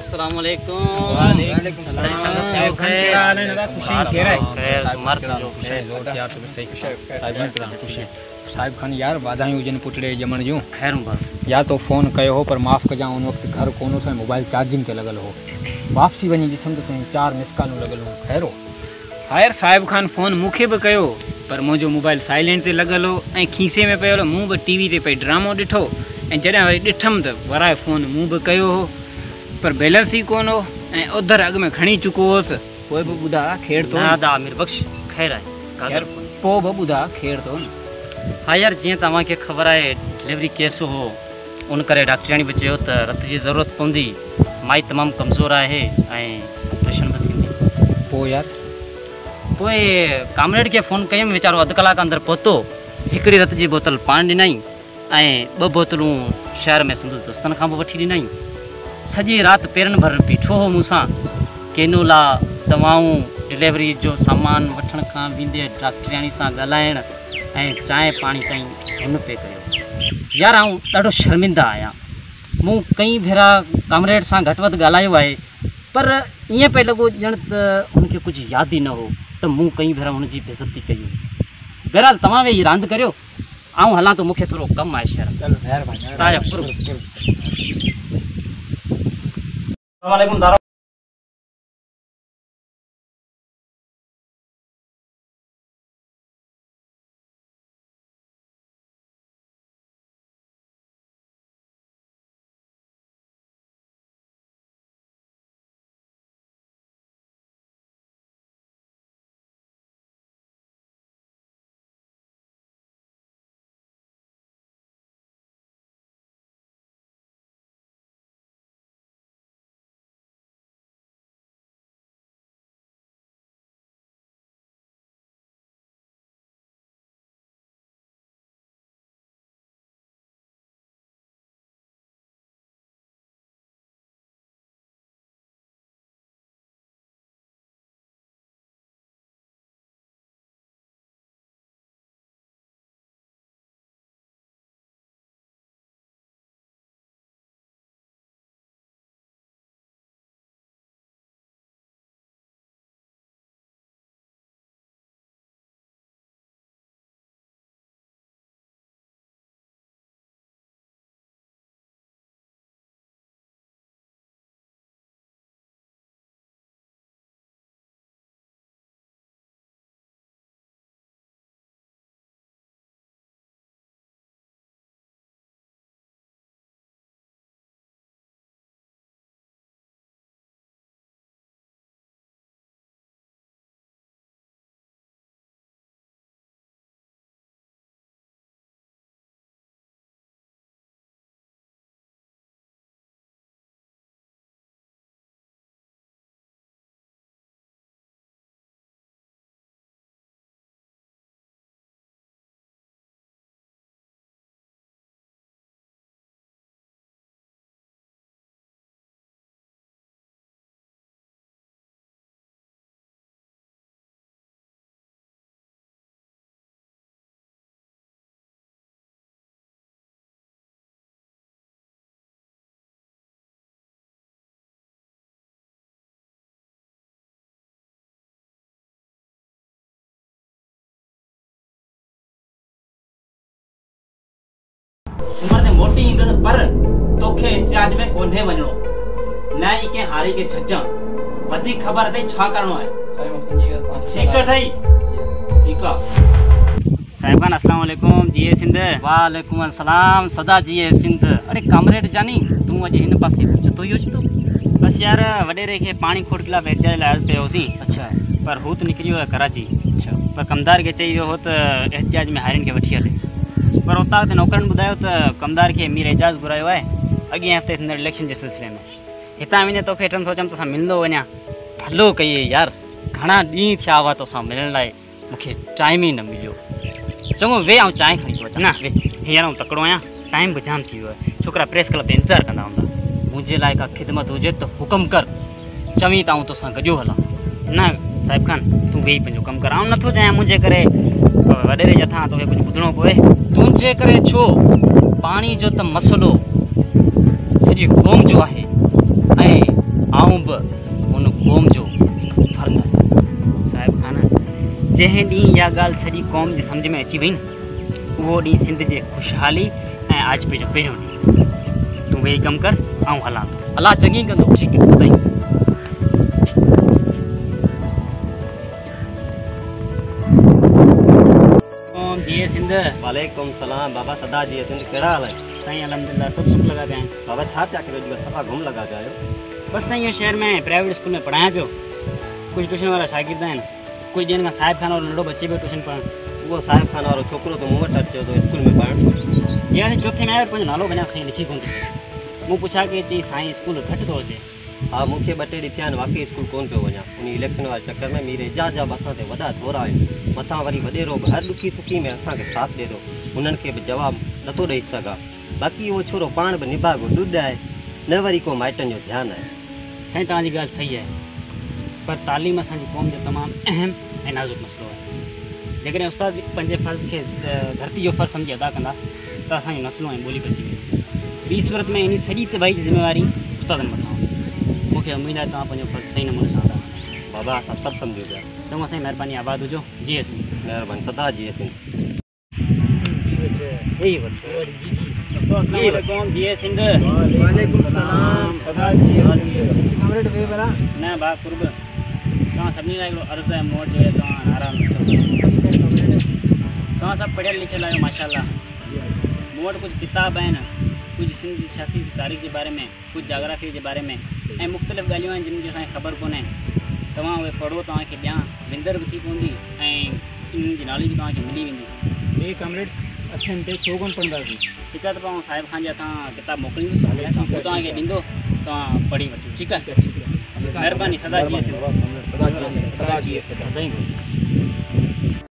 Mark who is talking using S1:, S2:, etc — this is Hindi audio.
S1: अस्सलाम वालेकुम।
S2: वालेकुम सलाम।
S1: साहिब
S2: खैर हाल है ना? खुशी खैर है।
S1: खैर मर्द जो
S2: जोर यार तो सही साहिब खुशी साहिब खान यार वाधायूं हुजनि पुटड़े ॼमण जूं।
S1: खैर बर
S2: या तो फोन कयो हो पर माफ़ कजां उन वक्त घर कोन हो, मोबाइल चार्जिंग ते लॻल हो। वापसी वञी ॾिठुमि त तुंहिंजी 4 मिस कॉलूं लॻल हो। खैर हो?
S3: हायर साहिब खान फ़ोन मूंखे बि कयो पर मुंहिंजो मोबाइल साइलेंट ते लॻल हो ऐं खीसे में पियल हो। मूं बि टीवी ते पई ड्रामो ॾिठो ऐं जॾहिं वरी ॾिठमि त वराए फ़ोन मूं बि कयो हो पर बैलेंस ई कोन हो ऐं उधर अॻु में खणी चुको हुअसि। पोइ बि ॿुधा खेड़ थो
S1: दादा आमिर बख्श खैर आहे।
S3: खैर पोइ बि ॿुधा खेड़ थो न।
S1: हाँ यार जीअं तव्हांखे ख़बर आहे डिलीवरी केस हो उन करे डॉक्टराणी बि चयो त रत जी ज़रूरत पवंदी। माई तमामु कमज़ोर आहे ऐं ऑपरेशन बि थींदी।
S2: पोइ यार
S1: पोइ कामरेड खे फ़ोन कयुमि, वीचारो अधु कलाक अंदरि पहुतो। हिकिड़ी रत जी बोतल पाण ॾिनई ऐं 2 बोतलूं शहर में संदसि दोस्तनि खां बि वठी ॾिनई। सॼी राति पेरनि भर बीठो हो मूंसां। केनोला दवाऊं डिलीवरी जो सामान वठण खां वेंदे डॉक्टराणी सां ॻाल्हाइण ऐं चांहि पाणी ताईं हुन पे कयो। यार आउं ॾाढो शर्मिंदा आहियां। मूं कई भेरा कामरेड सां घटि वधि ॻाल्हायो आहे पर ईअं पियो लॻो ॼण त हुनखे कुझु यादि ई न हो त मूं कई भेरा हुनजी बेइज़ती कई। बहरहाल तव्हां वेही रांदि करियो, आउं हलां थो, मूंखे थोरो कमु आहे शहर।
S2: चलो महिरबानी।
S1: तव्हांजा वालेकुम। उम्र से मोटी ईंदसि पर तोखे इंचार्ज में कोन्हे वञणो, न ई कंहिं हारी खे झझण। वधीक ख़बर अथई छा करणो आहे। ठीकु अथई? ठीकु आहे।
S3: साहिब खान अस्सलाम वालेकुम। जी सिंध।
S1: वालेकुम अस्सलाम। सदा जी सिंध। अरे कामरेड जानी तूं अॼु हिन पासे कुझु तो योच तो?
S3: बस यार वॾेरे खे पाणी खोट लाइ एहतिजाज लाइ अर्ज़ु कयो होसीं।
S1: अच्छा
S3: पर हू त निकिरी वियो आहे कराची।
S1: अच्छा
S3: पर कमदार खे चई वियो हो त एहतिजाज में हारियुनि खे वठी हले। पर उतां ते नौकरनि ॿुधायो त कमदार खे मीर एजाज़ घुरायो आहे अॻिए हफ़्ते थींदड़ इलेक्शन जे सिलसिले में। हितां वञे तोखे हेठि सोचमि तोसां मिलंदो वञा।
S1: भलो कई यार, घणा ॾींहं थिया हुआ तोसां मिलण लाइ, मूंखे टाइम ई न मिलियो। चङो वे आउं चांहि खणी थो अचां।
S3: न वे हींअर आउं तकिड़ो आहियां, टाइम बि जाम थी वियो आहे। छोकिरा प्रेस क्लब ते इंतज़ारु कंदा हूंदा।
S1: मुंहिंजे लाइ का ख़िदमत हुजे त हुकुम कर, चवीं त आउं तोसां गॾियो हलां।
S3: न साहिब खान तूं वेही पंहिंजो कमु कर। आउं नथो चाहियां मुंहिंजे करे वॾेरे जे हथां तोखे कुझु ॿुधणो पए।
S1: तुंहिंजे करे छो? पाणी जो त मसइलो सॼी क़ौम जो आहे ऐं जंहिं ॾींहुं इहा ॻाल्हि सॼी क़ौम जे सम्झ में अची वई न, उहो ॾींहुं सिंध जे ख़ुशहाली ऐं आजपे जो पहिरियों ॾींहुं। तूं वेही कमु कर, आउं हलां थो। अलाह चङी कंदो, ख़ुशी कंदो। जी सिंध।
S4: वालेकुम सलाम बाबा। सदा जी सिंध कहिड़ा हाल आहिनि?
S1: साईं अल्हम्दुलिल्लाह सभु सुख लॻा पिया आहिनि।
S4: बाबा छा पिया कयो अॼुकल्ह? सफ़ा घुम लॻा पिया आहियो।
S1: बसि साईं, इहो शहर में प्राइवेट स्कूल में पढ़ायां पियो। कुझु ट्यूशन वारा शागिर्द आहिनि, कुझु ॾींहंनि खां साहिब खान वारो नंढो बचे पियो ट्यूशन पढ़णु।
S4: उहो साहिब खान वारो छोकिरो त मूं वटि अचियो थो स्कूल में पढ़णु।
S1: या चौथे में आयो, पंहिंजो नालो वञा साईं लिखी कोन थो। मूं पुछा कि चई साईं स्कूल घटि थो अचे।
S4: हा, मूंखे ॿ टे ॾींहं थिया आहिनि वाक़ई स्कूल कोन पियो वञा। उन इलेक्शन वारे चकर में मीर एजाज जा मथां ते वॾा थोरा आहिनि। मथां वरी वॾेरो बि हर ॾुखी सुखी में असांखे साथ ॾिए थो। उन्हनि खे बि जवाबु नथो ॾेई सघां। बाक़ी उहो छोरो पाण बि निभागो ॾुड आहे, न वरी को माइटनि जो ध्यानु आहे।
S1: साईं तव्हांजी ॻाल्हि सही आहे, पर तालीम असांजी क़ौम जो तमामु अहम ऐं नाज़ुक मसइलो आहे। जेकॾहिं उस्ताद पंहिंजे फ़र्ज़ खे धरती जो फ़र्ज़ु सम्झी अदा कंदा त असांजो नस्लूं ऐं ॿोली बची वेंदी। ॿी सूरत में इन सॼी तबाही जी ज़िम्मेवारी उस्तादनि मथां हूंदी। मूंखे उमेदु आहे तव्हां पंहिंजो फ़र्ज़ु सही नमूने सां अदा कंदा।
S4: बाबा असां सभु सम्झूं पिया।
S1: चङो साईं, महिरबानी, आबाद हुजो। जी सिंध।
S4: महिरबानी, सदा जी सिंध।
S1: जी सिंध। न बा कुर्ब, तव्हां सभिनी लाइ हिकिड़ो अर्ज़ु आहे मूं वटि, तव्हां नाराज़ न थियो। तव्हां सभु पढ़ियल लिखियल आहियो माशाल्लाह। मूं वटि कुझु किताब आहिनि, कुझु सिंध सियासी तारीख़ जे बारे में, कुझु जाग्राफी जे बारे में ऐं मुख़्तलिफ़ ॻाल्हियूं आहिनि जिन जी असांखे ख़बर कोन्हे। तव्हां उहे पढ़ो, तव्हांखे ॼाण विंदर बि थी पवंदी ऐं इन्हनि जी नॉलेज तव्हांखे मिली वेंदी।
S2: ॿिए कमरेड अखियुनि ते छो कोन पढ़ंदासीं?
S1: ठीकु आहे, त पोइ साहिब खां जे हथां किताब मोकिलींदुसि, उहो तव्हांखे ॾींदो, तव्हां पढ़ी वठो। ठीकु आहे, महिरबानी। सदा जी।